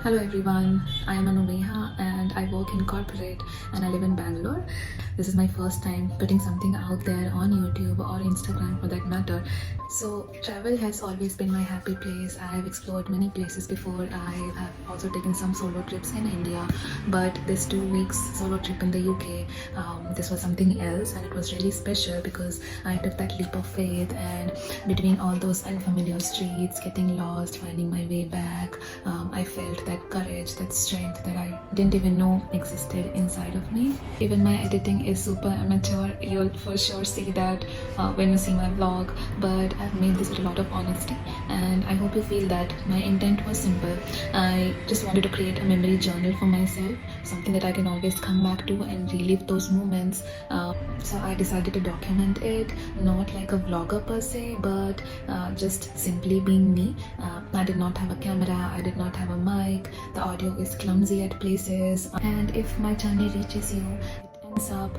Hello everyone, I am Anumeha and I work in corporate and I live in Bangalore. This is my first time putting something out there on YouTube or Instagram for that matter. So travel has always been my happy place. I have explored many places before. I have also taken some solo trips in India, but this 2 weeks solo trip in the UK, this was something else and it was really special because I took that leap of faith, and between all those unfamiliar streets, getting lost, finding my way back, I felt that courage, that strength that I didn't even know existed inside of me. Even my editing is super amateur. You'll for sure see that when you see my vlog, but I've made this with a lot of honesty and I hope you feel that my intent was simple. I just wanted to create a memory journal for myself, something that I can always come back to and relive those moments. So I decided to document it, not like a vlogger per se, but just simply being me. I did not have a camera, I did not have a mic, the audio is clumsy at places, and if my journey reaches you, it ends up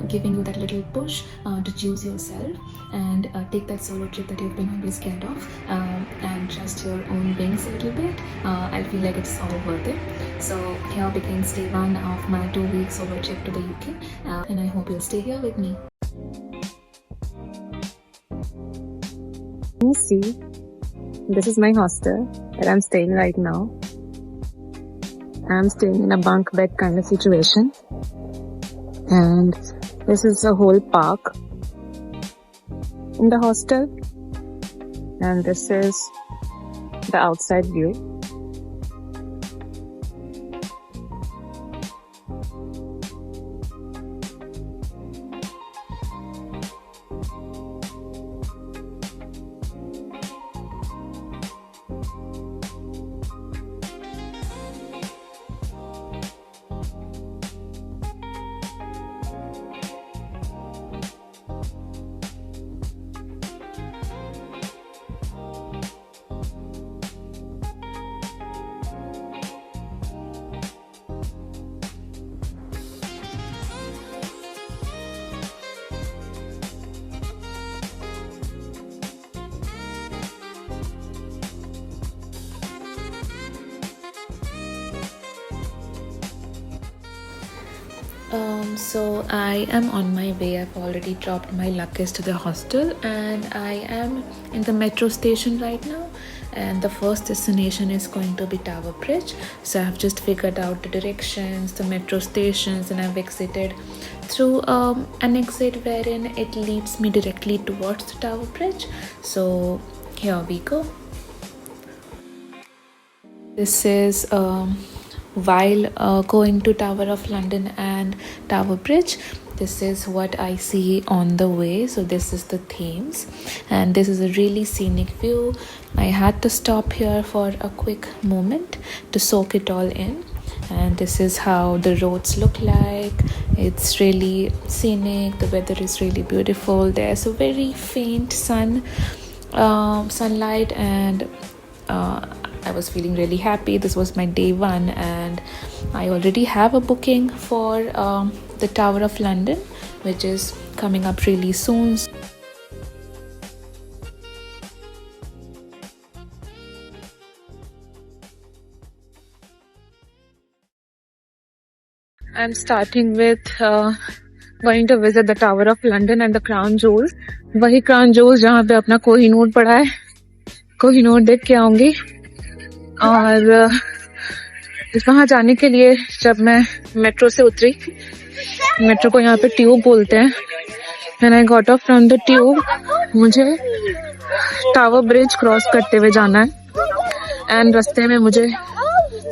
giving you that little push to choose yourself and take that solo trip that you've been always scared of, and trust your own wings a little bit. I feel like it's all worth it. So here begins day one of my 2 week solo trip to the UK, and I hope you'll stay here with me. You see, this is my hostel where I'm staying right now. I'm staying in a bunk bed kind of situation. And this is a whole park in the hostel. And this is the outside view. So I am on my way. I've already dropped my luggage to the hostel and I am in the metro station right now, and the first destination is going to be Tower Bridge. So I've just figured out the directions, the metro stations, and I've exited through an exit wherein it leads me directly towards the Tower Bridge. So here we go. This is while going to Tower of London and Tower Bridge. This is what I see on the way. So this is the Thames and this is a really scenic view. I had to stop here for a quick moment to soak it all in, and this is how the roads look like. It's really scenic, the weather is really beautiful. There's a very faint sunlight, and I was feeling really happy. This was my day one and I already have a booking for the Tower of London, which is coming up really soon. I'm starting with going to visit the Tower of London and the Crown Jewels. वही Crown Jewels जहाँ पे अपना कोहिनूर पड़ा है. कोहिनूर देख के आऊंगी. और वहाँ जाने के लिए जब मैं मेट्रो से उतरी, मेट्रो को यहाँ पे ट्यूब बोलते हैं, when I got off from the tube, मुझे टावर ब्रिज क्रॉस करते हुए जाना है. एंड रास्ते में मुझे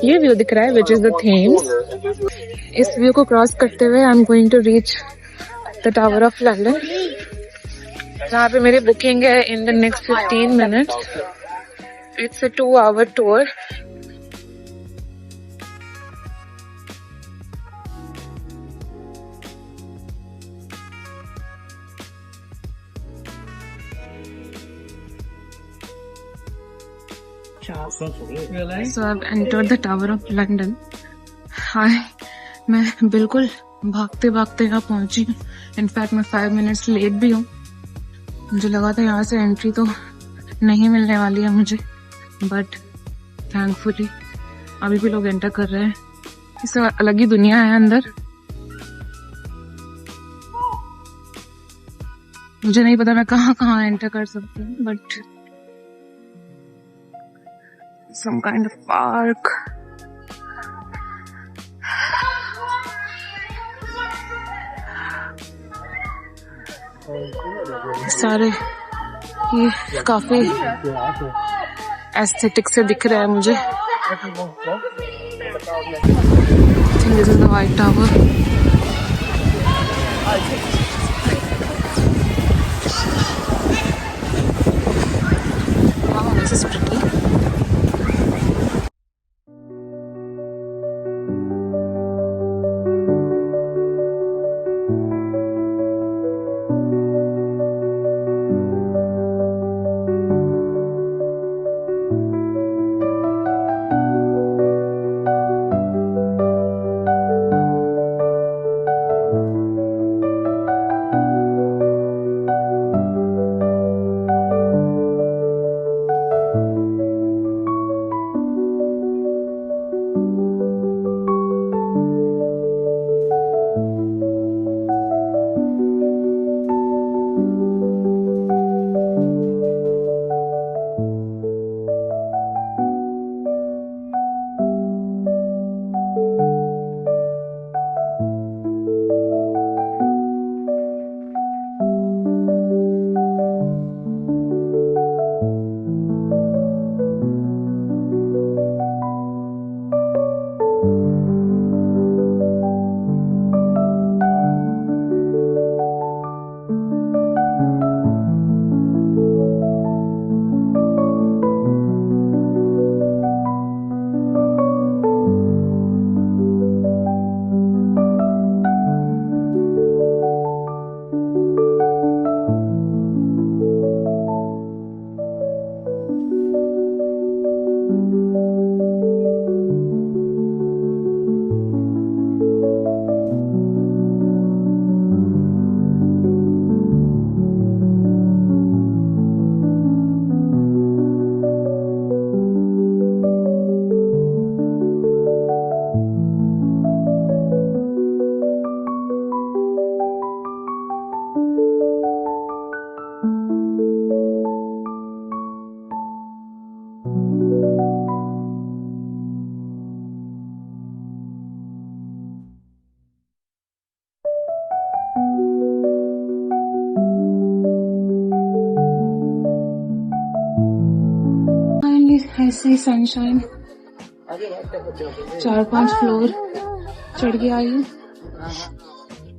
ये व्यू दिख रहा है, which is the Thames. इस व्यू को क्रॉस करते हुए I am going to reach the Tower of London, जहाँ पे मेरी बुकिंग है in the next 15 minutes. It's a 2-hour tour. So I've entered the Tower of London. मैं बिल्कुल भागते भागते यहाँ पहुंची. इनफैक्ट मैं 5 मिनट्स लेट भी हूँ. मुझे लगा था यहाँ से एंट्री तो नहीं मिलने वाली है मुझे, बट थैंकफुली अभी भी लोग एंटर कर रहे हैं। इस अलग ही दुनिया है अंदर। मुझे नहीं पता मैं कहाँ कहाँ एंटर कर सकती हूँ, but some kind of park. सारे ये काफी एस्थेटिक से दिख रहा है मुझे। This is the white tower. Wow, this is pretty. I see sunshine. 4-5 floor चढ़ के आई हूँ।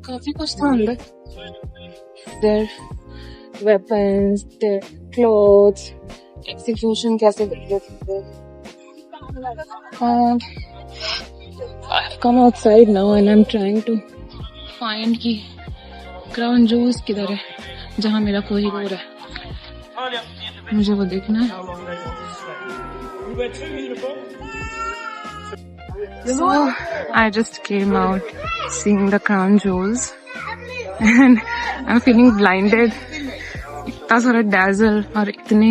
काफी कुछ था अंदर। Their weapons, their clothes, execution कैसे करते थे। And I've come outside now and I'm trying to find कि crown jewels किधर है, जहाँ मेरा कोहिनूर है। मुझे वो देखना है। So I just came out seeing the crown jewels and I'm feeling blinded. इतना सारा dazzle और इतने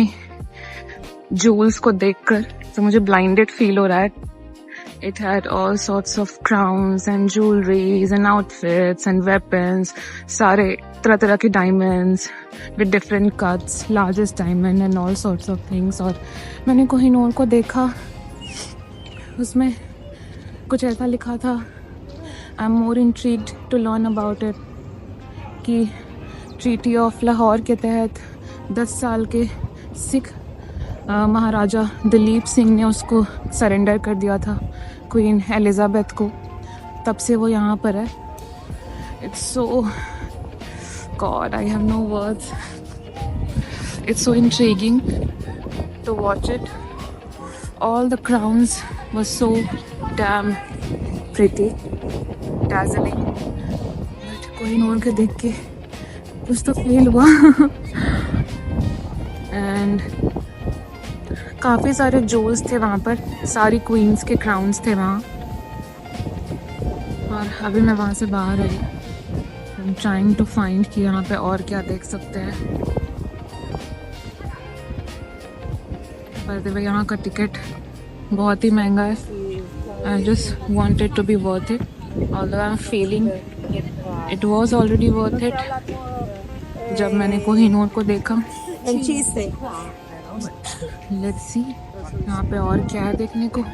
jewels को देखकर तो मुझे blinded feel हो रहा है। It had all sorts of crowns and jewelries and outfits and weapons. सारे तरह के diamonds with different cuts, largest diamond and all sorts of things. और मैंने कोहिनूर को देखा, उसमें कुछ ऐसा लिखा था I'm more intrigued to learn about it कि ट्रीटी ऑफ लाहौर के तहत 10 साल के सिख महाराजा दलीप सिंह ने उसको सरेंडर कर दिया था क्वीन एलिजाबेथ को, तब से वो यहाँ पर है। It's so God, I have no words. It's so intriguing to watch it. All the crowns were so damn pretty, dazzling. But Kohinoor के देख के कुछ तो फील हुआ। And काफी सारे जोल्स थे वहाँ पर, सारी क्वींस के क्राउन्स थे वहाँ। और अभी मैं वहाँ से बाहर आई, I'm trying to find कि यहाँ पे और क्या देख सकते हैं। पर देखो यहाँ का टिकट बहुत ही महंगा है। I just want it to be worth it. Although I'm feeling it was already worth it जब मैंने कोहिनूर को देखा. Let's see यहाँ पे और क्या है देखने को.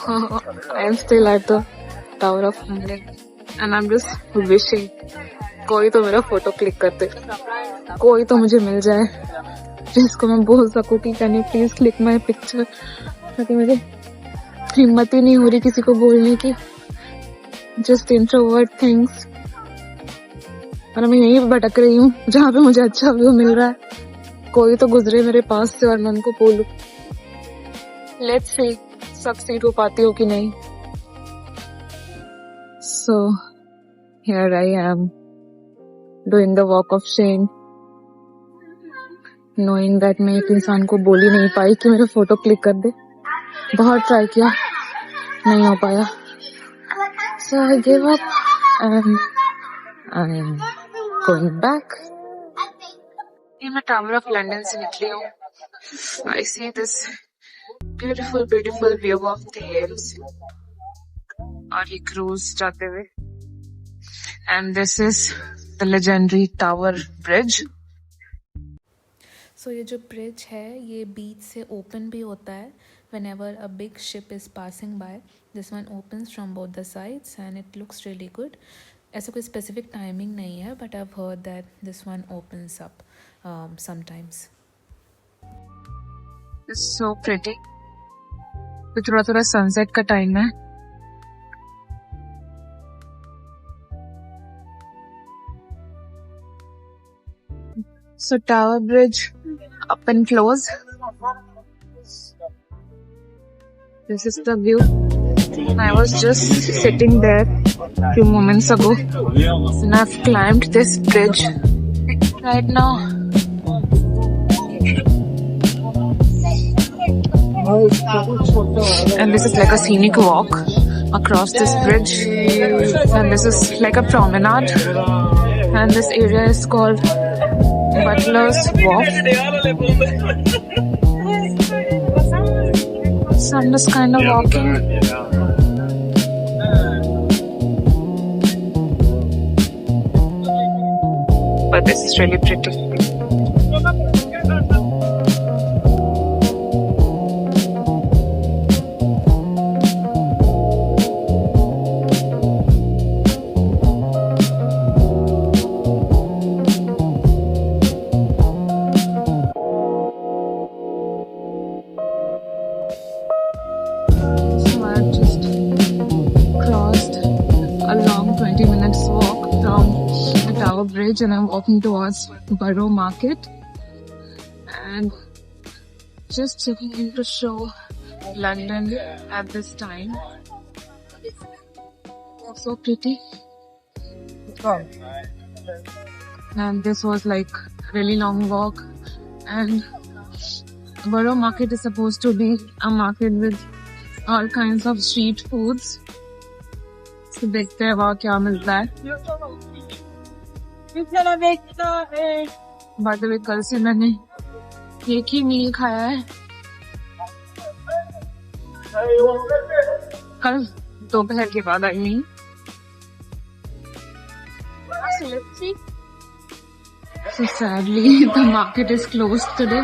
I am still at the Tower of London and I'm just wishing कोई तो मेरा फोटो क्लिक कर दे, कोई तो मुझे मिल जाए जिसको मैं बोल सकूं कि can you please click my picture. ताकि मुझे हिम्मत ही नहीं हो रही किसी को बोलने की. Just introvert things. और मैं यहीं पे भटक रही हूँ जहाँ पे मुझे अच्छा व्यू मिल रहा है. कोई तो गुजरे मेरे पास से और मैं उनको बोलूं. लेट्स सी सक्सीड हो पाती हो कि नहीं. So here I am doing the walk of shame, knowing that मैं एक इंसान को बोल ही नहीं पाई कि मेरा फोटो क्लिक कर दे. बहुत ट्राई किया, नहीं हो पाया. So I gave up and I'm going back. ये मैं टावर ऑफ लंदन से निकली हूँ. I see this beautiful view of Thames और ये क्रूज जाते हुए. And this is the legendary Tower Bridge. So ये जो ब्रिज है ये बीच से ओपन भी होता है whenever a big ship is passing by. This one opens from both the sides and it looks really good. ऐसा कोई specific timing नहीं है but I've heard that this one opens up sometimes. It's so pretty. तो थोड़ा sunset का time है. So Tower Bridge up and close. This is the view. I was just sitting there a few moments ago and I've climbed this bridge right now. And this is like a scenic walk across this bridge. And this is like a promenade. And this area is called Butler's Walk. So I'm just kind of walking. But this is really pretty. Bridge and I'm walking towards Borough Market and just checking in to show London at this time. So pretty. And this was like really long walk and Borough Market is supposed to be a market with all kinds of street foods. So देखते हैं वहाँ क्या मिलता है. By the way, कल से मैंने एक ही मील खाया है. कल दोपहर के बाद I mean. So sadly, the market is closed today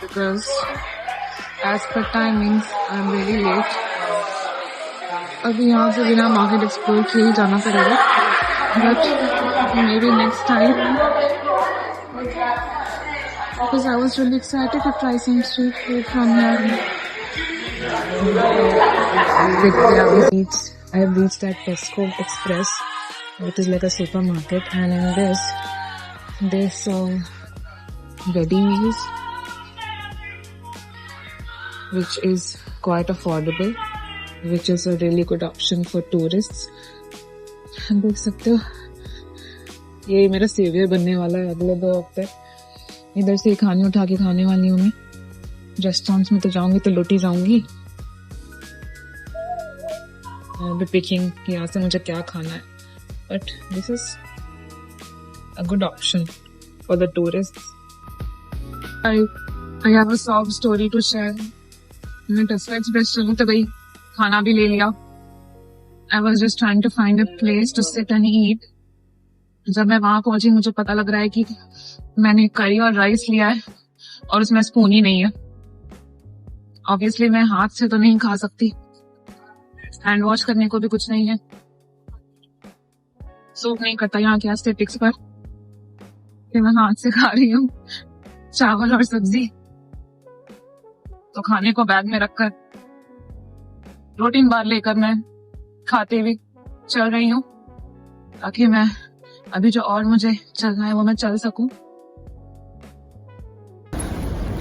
because as per timings, I'm really late. अभी यहाँ से बिना market explore किए ही जाना पड़ेगा. But maybe next time because I was really excited to try some street food from here. I have reached that Tesco Express, which is like a supermarket, and in this they sell ready meals, which is quite affordable, which is a really good option for tourists. देख सकते हो ये मेरा saviour बनने वाला है अगले 2 हफ्ते. इधर से खाने उठा के खाने वाली हूँ मैं. रेस्टोरेंट्स में तो जाऊंगी तो लुटी जाऊंगी. बी पिकिंग कि यहाँ से मुझे क्या खाना है, but this is a good option for the tourist. I have a sob story to share. मैं टेस्ला एक्सप्रेस चली तो गई, खाना भी ले लिया. I was just trying to find a place to sit and eat. जब मैं वहां पहुंची मुझे पता लग रहा है कि मैंने करी और राइस लिया है और उसमें स्पून ही नहीं है. ऑब्वियसली मैं हाथ से तो नहीं खा सकती, हैंड वॉश करने को भी कुछ नहीं है. सूट नहीं करता यहाँ के एस्थेटिक्स पर कि मैं हाथ से खा रही हूँ चावल और सब्जी. तो खाने को बैग में रखकर प्रोटीन बार लेकर मैं खाते हुए चल रही हूँ ताकि मैं अभी जो और मुझे चलना है वो मैं चल सकूं.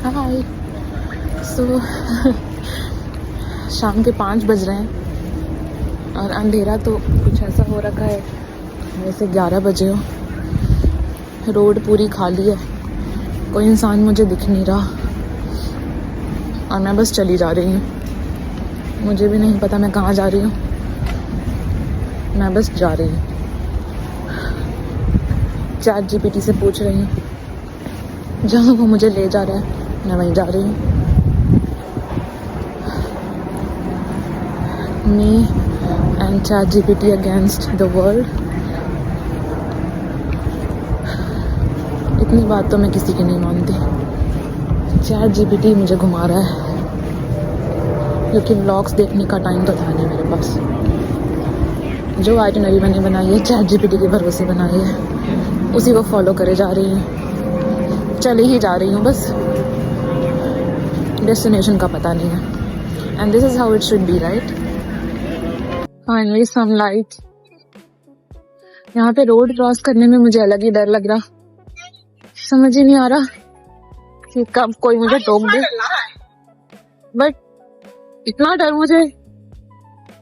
हाय. सो शाम के 5 बज रहे हैं और अंधेरा तो कुछ ऐसा हो रखा है जैसे 11 बजे हो. रोड पूरी खाली है, कोई इंसान मुझे दिख नहीं रहा और मैं बस चली जा रही हूँ. मुझे भी नहीं पता मैं कहाँ जा रही हूँ, मैं बस जा रही हूँ. ChatGPT से पूछ रही हूँ, जहाँ वो मुझे ले जा रहा है मैं वहीं जा रही हूँ. Me and ChatGPT against the world. इतनी बात तो मैं किसी की नहीं मानती. ChatGPT मुझे घुमा रहा है क्योंकि व्लॉग्स देखने का टाइम तो था नहीं मेरे पास. जो आइटनरी मैंने बनाई है ChatGPT के भरोसे बनाई है, उसी को फॉलो करे जा रही हूँ. चली ही जा रही हूँ, बस डेस्टिनेशन का पता नहीं है. And this is how it should be, right? Finally sunlight. यहाँ पे रोड क्रॉस करने में मुझे अलग ही डर लग रहा. समझ ही नहीं आ रहा कि कब कोई मुझे टोक दे. बट इतना डर मुझे,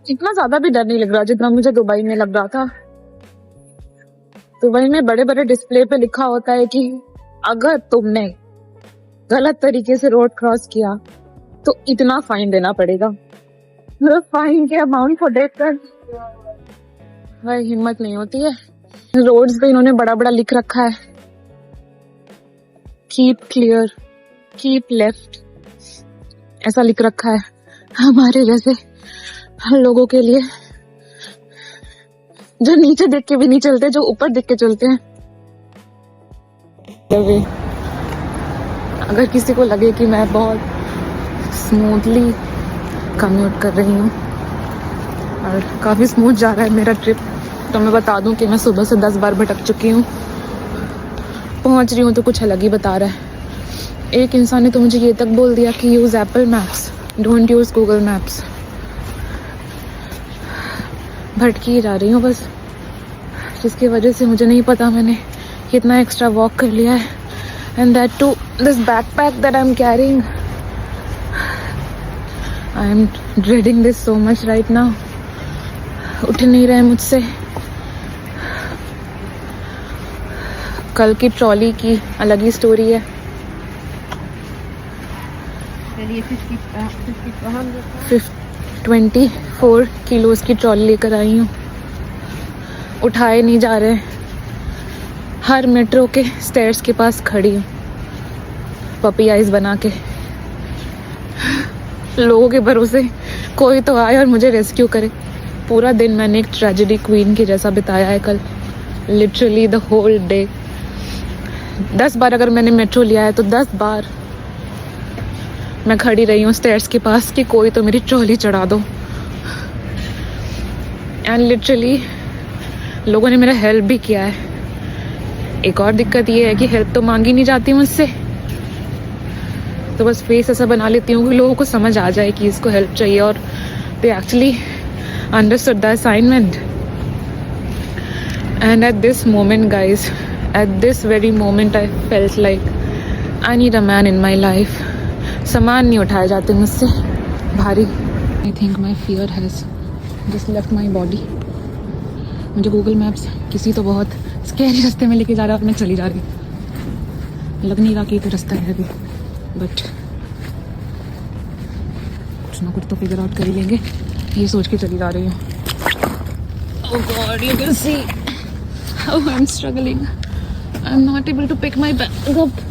इतना ज्यादा भी डर नहीं लग रहा जितना मुझे दुबई में लग रहा था. दुबई में बड़े बड़े डिस्प्ले पे लिखा होता है कि अगर तुमने गलत तरीके से रोड क्रॉस किया तो इतना फाइन देना पड़ेगा. फाइन के अमाउंट को देखकर भाई हिम्मत नहीं होती है. रोड्स पे इन्होंने बड़ा बड़ा लिख रखा है, कीप क्लियर, कीप लेफ्ट, ऐसा लिख रखा है हमारे जैसे लोगों के लिए जो नीचे देख के भी नहीं चलते, जो ऊपर देख के चलते हैं. अगर किसी को लगे कि मैं बहुत स्मूथली कम्यूट कर रही हूँ और काफ़ी स्मूथ जा रहा है मेरा ट्रिप, तो मैं बता दूं कि मैं सुबह से 10 बार भटक चुकी हूँ. पहुँच रही हूँ तो कुछ अलग ही बता रहा है. एक इंसान ने तो मुझे ये तक बोल दिया कि use Apple maps, don't use Google maps. भटकी ही जा रही हूँ बस, जिसकी वजह से मुझे नहीं पता मैंने कितना एक्स्ट्रा वॉक कर लिया है. And that to this backpack that I am carrying. I am dreading this so much right now. उठ नहीं रहे मुझसे. कल की ट्रॉली की अलग ही स्टोरी है. 24 किलोस की ट्रॉली लेकर आई हूँ. उठाए नहीं जा रहे. हर मेट्रो के स्टेयर्स के पास खड़ी हूँ पपी आइज बना के. लोगों के भरोसे कोई तो आए और मुझे रेस्क्यू करे. पूरा दिन मैंने एक ट्रेजेडी क्वीन के जैसा बिताया है कल. Literally the whole day. 10 बार अगर मैंने मेट्रो लिया है तो 10 बार मैं खड़ी रही हूँ स्टेयर्स के पास कि कोई तो मेरी ट्रॉली चढ़ा दो. एंड लिटरली लोगों ने मेरा हेल्प भी किया है. एक और दिक्कत ये है कि हेल्प तो मांगी नहीं जाती मुझसे, तो बस फेस ऐसा बना लेती हूँ कि लोगों को समझ आ जाए कि इसको हेल्प चाहिए और they actually understood the assignment. And at this moment guys, at this very moment I felt like I need a man in my life. सामान नहीं उठाए जाते मुझसे भारी. I think my fear has just left my body. मुझे Google maps किसी तो बहुत स्कैरी रास्ते में लेके जा रहा है और मैं चली जा रही. लग नहीं रहा कि कोई रास्ता है अभी, बट कुछ ना कुछ तो फिगर आउट कर ही लेंगे, ये सोच के चली जा रही हूँ. Oh god, you can see how I'm struggling. I'm not able to pick my bag up.